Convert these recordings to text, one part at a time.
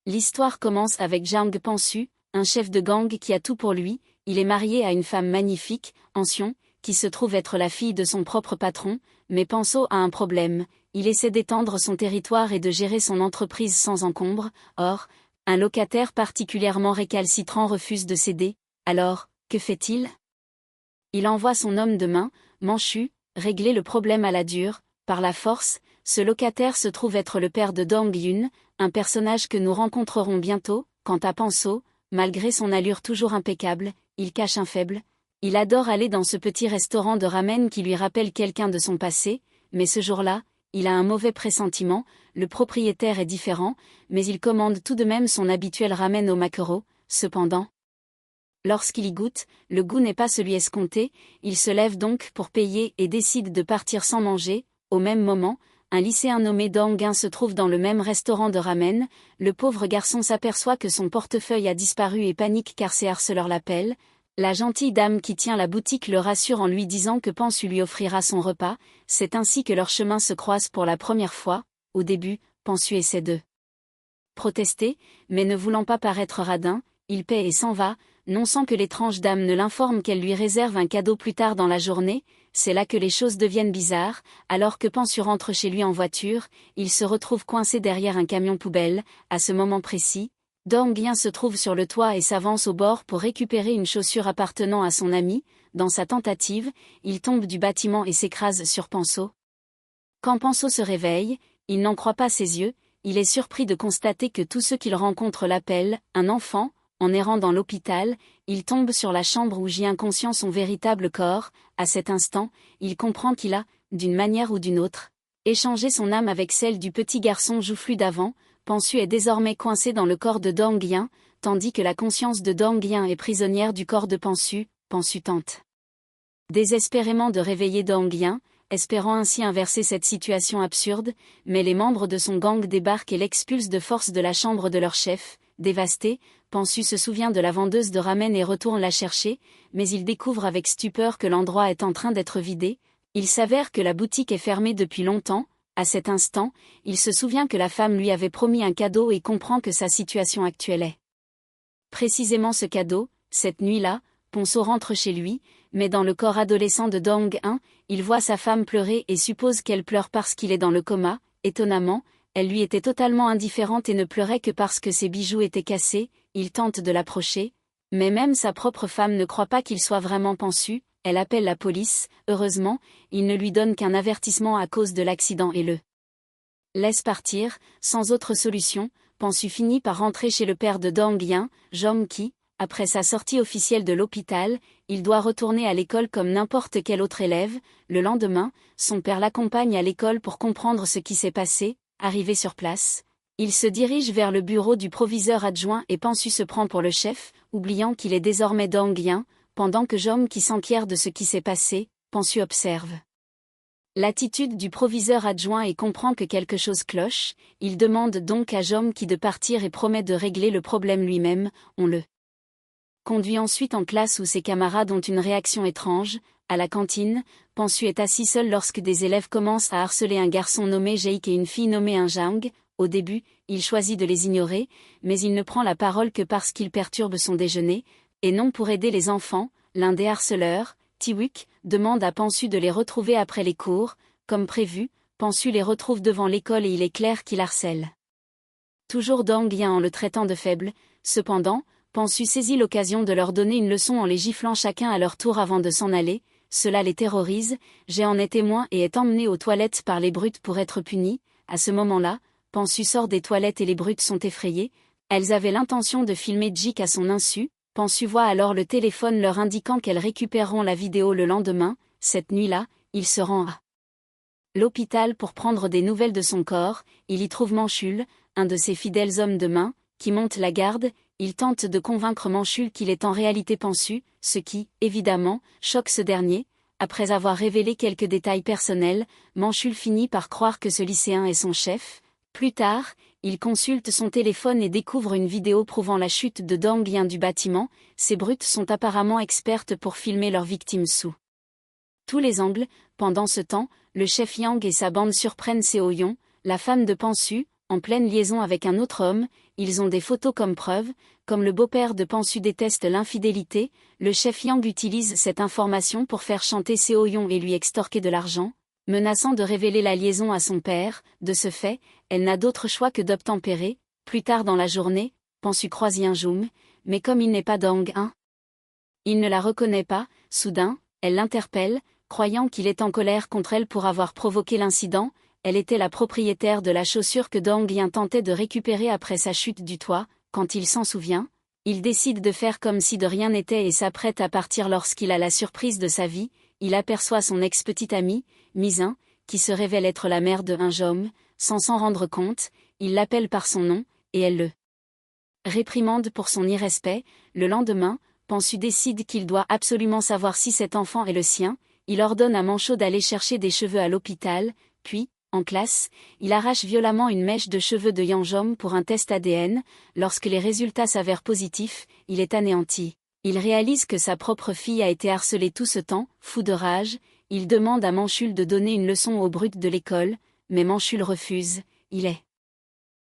L'histoire commence avec Jang Pansu, un chef de gang qui a tout pour lui. Il est marié à une femme magnifique, Ansion, qui se trouve être la fille de son propre patron, mais Panso a un problème. Il essaie d'étendre son territoire et de gérer son entreprise sans encombre. Or, un locataire particulièrement récalcitrant refuse de céder. Alors, que fait-il? Il envoie son homme de main, Manchu, régler le problème à la dure. Par la force, ce locataire se trouve être le père de Dong Yun, un personnage que nous rencontrerons bientôt. Quant à Panso, malgré son allure toujours impeccable, il cache un faible. Il adore aller dans ce petit restaurant de ramen qui lui rappelle quelqu'un de son passé, mais ce jour-là, il a un mauvais pressentiment. Le propriétaire est différent, mais il commande tout de même son habituel ramen au maquereau. Cependant, lorsqu'il y goûte, le goût n'est pas celui escompté. Il se lève donc pour payer et décide de partir sans manger. Au même moment, un lycéen nommé Dong Yun se trouve dans le même restaurant de ramen. Le pauvre garçon s'aperçoit que son portefeuille a disparu et panique car ses harceleurs l'appellent. La gentille dame qui tient la boutique le rassure en lui disant que Pansu lui offrira son repas. C'est ainsi que leurs chemins se croisent pour la première fois. Au début, Pansu essaie de protester, mais ne voulant pas paraître radin, il paie et s'en va, non sans que l'étrange dame ne l'informe qu'elle lui réserve un cadeau plus tard dans la journée. C'est là que les choses deviennent bizarres. Alors que Pansu rentre chez lui en voiture, il se retrouve coincé derrière un camion poubelle. À ce moment précis, Dong Yun se trouve sur le toit et s'avance au bord pour récupérer une chaussure appartenant à son ami. Dans sa tentative, il tombe du bâtiment et s'écrase sur Panso. Quand Panso se réveille, il n'en croit pas ses yeux. Il est surpris de constater que tous ceux qu'il rencontre l'appellent un enfant. En errant dans l'hôpital, il tombe sur la chambre où gît inconscient son véritable corps. À cet instant, il comprend qu'il a, d'une manière ou d'une autre, échangé son âme avec celle du petit garçon joufflu d'avant. Pansu est désormais coincé dans le corps de Dong Yun, tandis que la conscience de Dong Yun est prisonnière du corps de Pansu. Pansu tente désespérément de réveiller Dong Yun, espérant ainsi inverser cette situation absurde, mais les membres de son gang débarquent et l'expulsent de force de la chambre de leur chef. Dévasté, Pansu se souvient de la vendeuse de ramen et retourne la chercher, mais il découvre avec stupeur que l'endroit est en train d'être vidé. Il s'avère que la boutique est fermée depuis longtemps. À cet instant, il se souvient que la femme lui avait promis un cadeau et comprend que sa situation actuelle est précisément ce cadeau. Cette nuit-là, Pansu rentre chez lui, mais dans le corps adolescent de Dong Yun, il voit sa femme pleurer et suppose qu'elle pleure parce qu'il est dans le coma. Étonnamment, elle lui était totalement indifférente et ne pleurait que parce que ses bijoux étaient cassés. Il tente de l'approcher, mais même sa propre femme ne croit pas qu'il soit vraiment Pansu. Elle appelle la police. Heureusement, il ne lui donne qu'un avertissement à cause de l'accident et le laisse partir. Sans autre solution, Pansu finit par rentrer chez le père de Dong Yun, Jong Ki. Après sa sortie officielle de l'hôpital, il doit retourner à l'école comme n'importe quel autre élève. Le lendemain, son père l'accompagne à l'école pour comprendre ce qui s'est passé. Arrivé sur place, il se dirige vers le bureau du proviseur adjoint et Pansu se prend pour le chef, oubliant qu'il est désormais Dong Yun. Pendant que Jong Ki s'enquiert de ce qui s'est passé, Pansu observe l'attitude du proviseur adjoint et comprend que quelque chose cloche. Il demande donc à Jong Ki de partir et promet de régler le problème lui-même. On le conduit ensuite en classe où ses camarades ont une réaction étrange. À la cantine, Pansu est assis seul lorsque des élèves commencent à harceler un garçon nommé Jaik et une fille nommée Jang. Au début, il choisit de les ignorer, mais il ne prend la parole que parce qu'ils perturbent son déjeuner, et non pour aider les enfants. L'un des harceleurs, Tiwuk, demande à Pansu de les retrouver après les cours. Comme prévu, Pansu les retrouve devant l'école et il est clair qu'il harcèle toujours Dong Yun en le traitant de faible. Cependant, Pansu saisit l'occasion de leur donner une leçon en les giflant chacun à leur tour avant de s'en aller. Cela les terrorise. Jay en est témoin et est emmené aux toilettes par les brutes pour être puni. À ce moment-là, Pansu sort des toilettes et les brutes sont effrayées. Elles avaient l'intention de filmer Jik à son insu. Pansu voit alors le téléphone leur indiquant qu'elles récupéreront la vidéo le lendemain. Cette nuit-là, il se rend à l'hôpital pour prendre des nouvelles de son corps. Il y trouve Manchul, un de ses fidèles hommes de main, qui monte la garde. Il tente de convaincre Manchul qu'il est en réalité Pansu, ce qui, évidemment, choque ce dernier. Après avoir révélé quelques détails personnels, Manchul finit par croire que ce lycéen est son chef. Plus tard, il consulte son téléphone et découvre une vidéo prouvant la chute de Dong Yun du bâtiment. Ces brutes sont apparemment expertes pour filmer leurs victimes sous tous les angles. Pendant ce temps, le chef Yang et sa bande surprennent Seo Yon, la femme de Pansu. en pleine liaison avec un autre homme, ils ont des photos comme preuve. Comme le beau-père de Pansu déteste l'infidélité, le chef Yang utilise cette information pour faire chanter Seo-yeon et lui extorquer de l'argent, menaçant de révéler la liaison à son père. De ce fait, elle n'a d'autre choix que d'obtempérer. Plus tard dans la journée, Pansu croise Yeonjung, mais comme il n'est pas Dong-un, il ne la reconnaît pas. Soudain, elle l'interpelle, croyant qu'il est en colère contre elle pour avoir provoqué l'incident. Elle était la propriétaire de la chaussure que Dong-un tentait de récupérer après sa chute du toit. Quand il s'en souvient, il décide de faire comme si de rien n'était et s'apprête à partir lorsqu'il a la surprise de sa vie. Il aperçoit son ex-petite amie, Misin, qui se révèle être la mère de Eunjom. Sans s'en rendre compte, il l'appelle par son nom, et elle le réprimande pour son irrespect. Le lendemain, Pansu décide qu'il doit absolument savoir si cet enfant est le sien. Il ordonne à Mancho d'aller chercher des cheveux à l'hôpital, puis, en classe, il arrache violemment une mèche de cheveux de Yeonjom pour un test ADN. Lorsque les résultats s'avèrent positifs, il est anéanti. Il réalise que sa propre fille a été harcelée tout ce temps. Fou de rage, il demande à Manchul de donner une leçon aux brutes de l'école, mais Manchul refuse. Il est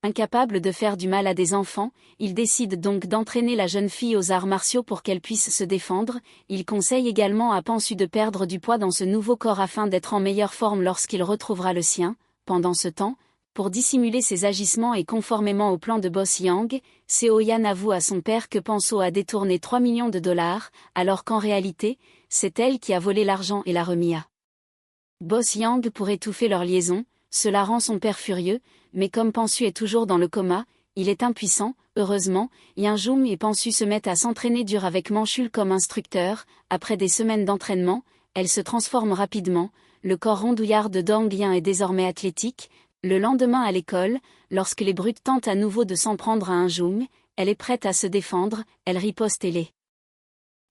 incapable de faire du mal à des enfants. Il décide donc d'entraîner la jeune fille aux arts martiaux pour qu'elle puisse se défendre. Il conseille également à Pansu de perdre du poids dans ce nouveau corps afin d'être en meilleure forme lorsqu'il retrouvera le sien. Pendant ce temps, pour dissimuler ses agissements et conformément au plan de Boss Yang, Seo-yeon avoue à son père que Panso a détourné 3 millions de dollars, alors qu'en réalité, c'est elle qui a volé l'argent et l'a remis à Boss Yang pour étouffer leur liaison. Cela rend son père furieux, mais comme Pansu est toujours dans le coma, il est impuissant. Heureusement, Yeonjum et Pansu se mettent à s'entraîner dur avec Manchul comme instructeur. Après des semaines d'entraînement, elle se transforme rapidement. Le corps rondouillard de Dong-un est désormais athlétique. Le lendemain à l'école, lorsque les brutes tentent à nouveau de s'en prendre à Eunjum, elle est prête à se défendre. Elle riposte et les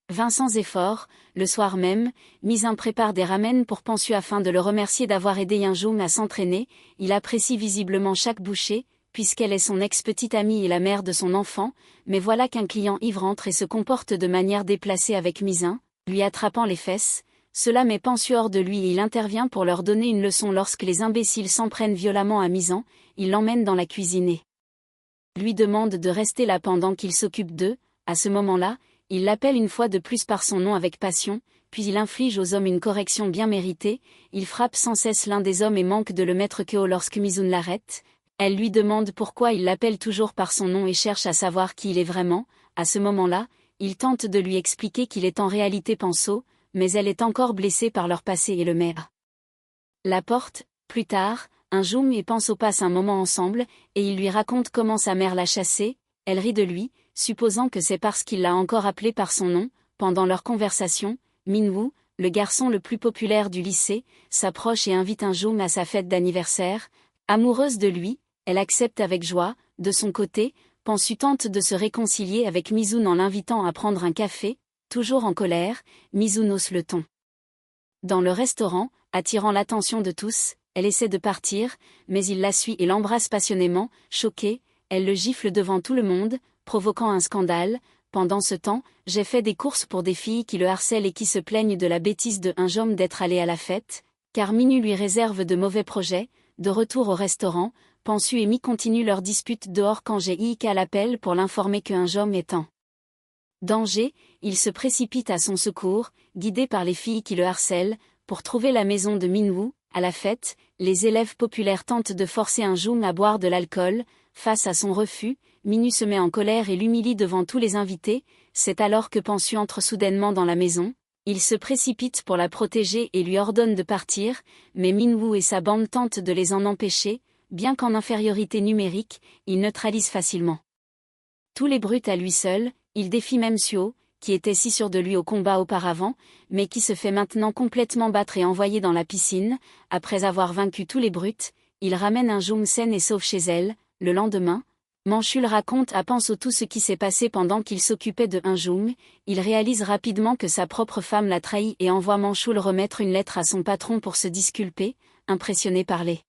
vainc sans effort. Le soir même, Misin prépare des ramen pour Pansu afin de le remercier d'avoir aidé Yeonjum à s'entraîner. Il apprécie visiblement chaque bouchée, puisqu'elle est son ex-petite amie et la mère de son enfant, mais voilà qu'un client ivre entre et se comporte de manière déplacée avec Misin, lui attrapant les fesses. Cela met Pansu hors de lui et il intervient pour leur donner une leçon. Lorsque les imbéciles s'en prennent violemment à Misin, il l'emmène dans la cuisine et lui demande de rester là pendant qu'il s'occupe d'eux. À ce moment-là, il l'appelle une fois de plus par son nom avec passion, puis il inflige aux hommes une correction bien méritée. Il frappe sans cesse l'un des hommes et manque de le mettre KO lorsque Mizun l'arrête. Elle lui demande pourquoi il l'appelle toujours par son nom et cherche à savoir qui il est vraiment. À ce moment-là, il tente de lui expliquer qu'il est en réalité Panso, mais elle est encore blessée par leur passé et le met à la porte. Plus tard, Eunjum et Panso passent un moment ensemble, et il lui raconte comment sa mère l'a chassé. Elle rit de lui, supposant que c'est parce qu'il l'a encore appelé par son nom. Pendant leur conversation, Minwoo, le garçon le plus populaire du lycée, s'approche et invite Eunjum à sa fête d'anniversaire. Amoureuse de lui, elle accepte avec joie. De son côté, Pansu tente de se réconcilier avec Mizun en l'invitant à prendre un café. Toujours en colère, Mizun hausse le ton. Dans le restaurant, attirant l'attention de tous, elle essaie de partir, mais il la suit et l'embrasse passionnément. Choquée, elle le gifle devant tout le monde, provoquant un scandale. Pendant ce temps, j'ai fait des courses pour des filles qui le harcèlent et qui se plaignent de la bêtise de Eunjum d'être allé à la fête, car Minu lui réserve de mauvais projets. De retour au restaurant, Pansu et Mi continuent leur dispute dehors quand Jae-ik l'appelle pour l'informer que Eunjum est en danger. Il se précipite à son secours, guidé par les filles qui le harcèlent, pour trouver la maison de Minwoo. À la fête, les élèves populaires tentent de forcer Eunjum à boire de l'alcool. Face à son refus, Minu se met en colère et l'humilie devant tous les invités. C'est alors que Pansu entre soudainement dans la maison. Il se précipite pour la protéger et lui ordonne de partir, mais Minwoo et sa bande tentent de les en empêcher. Bien qu'en infériorité numérique, il neutralise facilement tous les brutes à lui seul. Il défie même Suo, qui était si sûr de lui au combat auparavant, mais qui se fait maintenant complètement battre et envoyer dans la piscine. Après avoir vaincu tous les brutes, il ramène Eunjum saine et sauve chez elle. Le lendemain, Manchul raconte à Panso tout ce qui s'est passé pendant qu'il s'occupait de Eunjum. Il réalise rapidement que sa propre femme l'a trahi et envoie Manchul remettre une lettre à son patron pour se disculper. Impressionné par les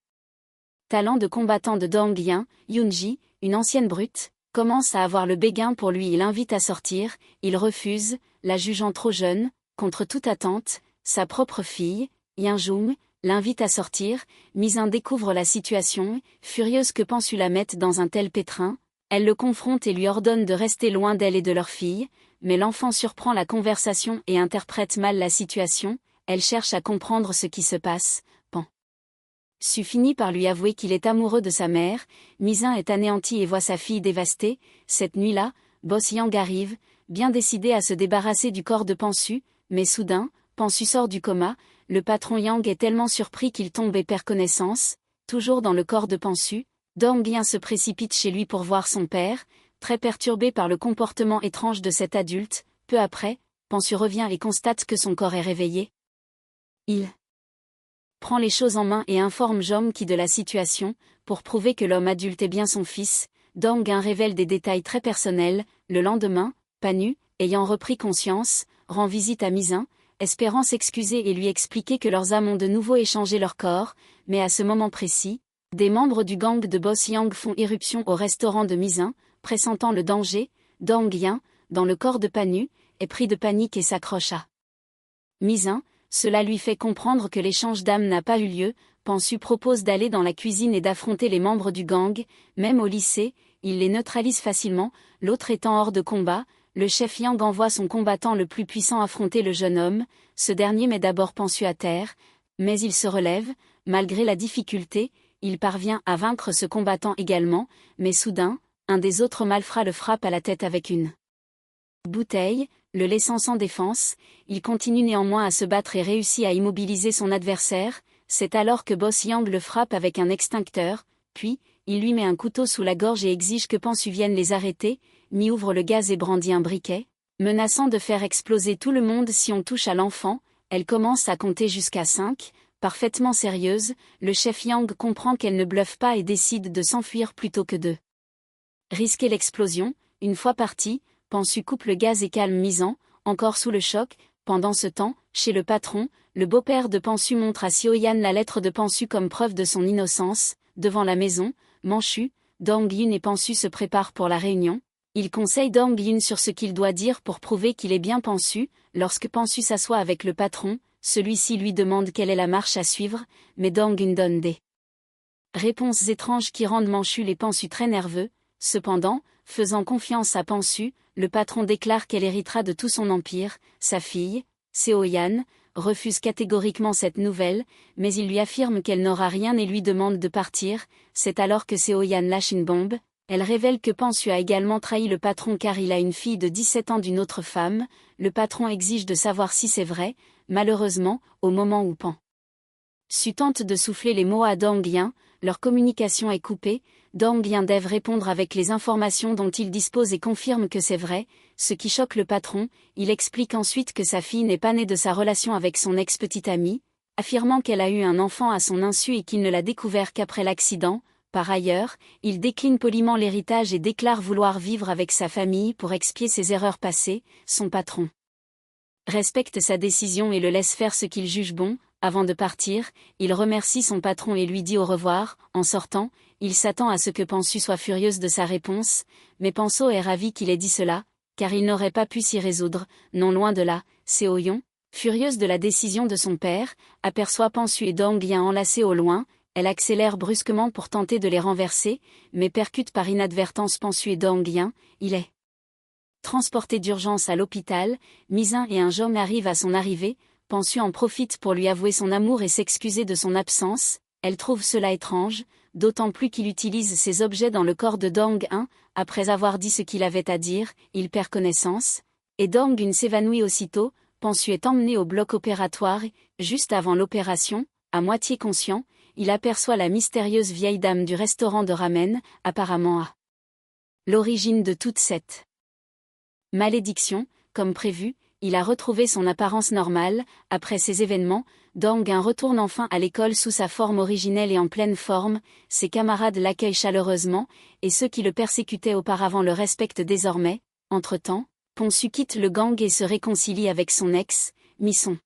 talents de combattant de Dong-un, Yoonji, une ancienne brute, commence à avoir le béguin pour lui et l'invite à sortir. Il refuse, la jugeant trop jeune. Contre toute attente, sa propre fille, Yeonjum, l'invite à sortir. Misin découvre la situation, furieuse que Pansu la mette dans un tel pétrin. Elle le confronte et lui ordonne de rester loin d'elle et de leur fille, mais l'enfant surprend la conversation et interprète mal la situation. Elle cherche à comprendre ce qui se passe. Pansu finit par lui avouer qu'il est amoureux de sa mère. Misin est anéanti et voit sa fille dévastée. Cette nuit-là, Boss Yang arrive, bien décidé à se débarrasser du corps de Pansu, mais soudain, Pansu sort du coma. Le patron Yang est tellement surpris qu'il tombe et perd connaissance. Toujours dans le corps de Pansu, Dong Yin se précipite chez lui pour voir son père, très perturbé par le comportement étrange de cet adulte. Peu après, Pansu revient et constate que son corps est réveillé. Il prend les choses en main et informe Jong-ki de la situation. Pour prouver que l'homme adulte est bien son fils, Dong Yin révèle des détails très personnels. Le lendemain, Panu, ayant repris conscience, rend visite à Misin, espérant s'excuser et lui expliquer que leurs âmes ont de nouveau échangé leur corps, mais à ce moment précis, des membres du gang de Boss Yang font irruption au restaurant de Misin, pressentant le danger. Dong Yin, dans le corps de Panu, est pris de panique et s'accroche à Misin. Cela lui fait comprendre que l'échange d'âmes n'a pas eu lieu. Pansu propose d'aller dans la cuisine et d'affronter les membres du gang. Même au lycée, il les neutralise facilement, l'autre étant hors de combat. Le chef Yang envoie son combattant le plus puissant affronter le jeune homme. Ce dernier met d'abord Pansu à terre, mais il se relève. Malgré la difficulté, il parvient à vaincre ce combattant également, mais soudain, un des autres malfrats le frappe à la tête avec une bouteille, le laissant sans défense. Il continue néanmoins à se battre et réussit à immobiliser son adversaire. C'est alors que Boss Yang le frappe avec un extincteur, puis, il lui met un couteau sous la gorge et exige que Pansu vienne les arrêter. Mi ouvre le gaz et brandit un briquet, menaçant de faire exploser tout le monde si on touche à l'enfant. Elle commence à compter jusqu'à 5, parfaitement sérieuse. Le chef Yang comprend qu'elle ne bluffe pas et décide de s'enfuir plutôt que de risquer l'explosion. Une fois parti, Pansu coupe le gaz et calme Misin, encore sous le choc. Pendant ce temps, chez le patron, le beau-père de Pansu montre à Seo-yan la lettre de Pansu comme preuve de son innocence. Devant la maison, Manchu, Dong Yin et Pansu se préparent pour la réunion. Il conseille Dong Yin sur ce qu'il doit dire pour prouver qu'il est bien Pansu. Lorsque Pansu s'assoit avec le patron, celui-ci lui demande quelle est la marche à suivre, mais Dong Yin donne des réponses étranges qui rendent Manchu et Pansu très nerveux. Cependant, faisant confiance à Pansu, le patron déclare qu'elle héritera de tout son empire. Sa fille, Seo-yan, refuse catégoriquement cette nouvelle, mais il lui affirme qu'elle n'aura rien et lui demande de partir. C'est alors que Seo-yan lâche une bombe. Elle révèle que Pansu a également trahi le patron car il a une fille de 17 ans d'une autre femme. Le patron exige de savoir si c'est vrai. Malheureusement, au moment où Pansu tente de souffler les mots à Dong Yin, leur communication est coupée. Dong Yin dev répondre avec les informations dont il dispose et confirme que c'est vrai, ce qui choque le patron. Il explique ensuite que sa fille n'est pas née de sa relation avec son ex-petite amie, affirmant qu'elle a eu un enfant à son insu et qu'il ne l'a découvert qu'après l'accident. Par ailleurs, il décline poliment l'héritage et déclare vouloir vivre avec sa famille pour expier ses erreurs passées. Son patron respecte sa décision et le laisse faire ce qu'il juge bon. Avant de partir, il remercie son patron et lui dit au revoir. En sortant, il s'attend à ce que Pansu soit furieuse de sa réponse, mais Pansu est ravi qu'il ait dit cela, car il n'aurait pas pu s'y résoudre. Non, loin de là. Seo-yon, furieuse de la décision de son père, aperçoit Pansu et Dong Yin enlacés au loin. Elle accélère brusquement pour tenter de les renverser, mais percute par inadvertance Pansu et Dong Yin. Il est transporté d'urgence à l'hôpital. Misin et un jeune arrivent à son arrivée. Pansu en profite pour lui avouer son amour et s'excuser de son absence. Elle trouve cela étrange, d'autant plus qu'il utilise ces objets dans le corps de Dong Yin. Après avoir dit ce qu'il avait à dire, il perd connaissance, et Dong Yin s'évanouit aussitôt. Pansu est emmené au bloc opératoire et, juste avant l'opération, à moitié conscient, il aperçoit la mystérieuse vieille dame du restaurant de ramen, apparemment à l'origine de toute cette malédiction. Comme prévu, il a retrouvé son apparence normale. Après ces événements, Dong Yin retourne enfin à l'école sous sa forme originelle et en pleine forme. Ses camarades l'accueillent chaleureusement, et ceux qui le persécutaient auparavant le respectent désormais. Entre-temps, Pansu quitte le gang et se réconcilie avec son ex, Misson.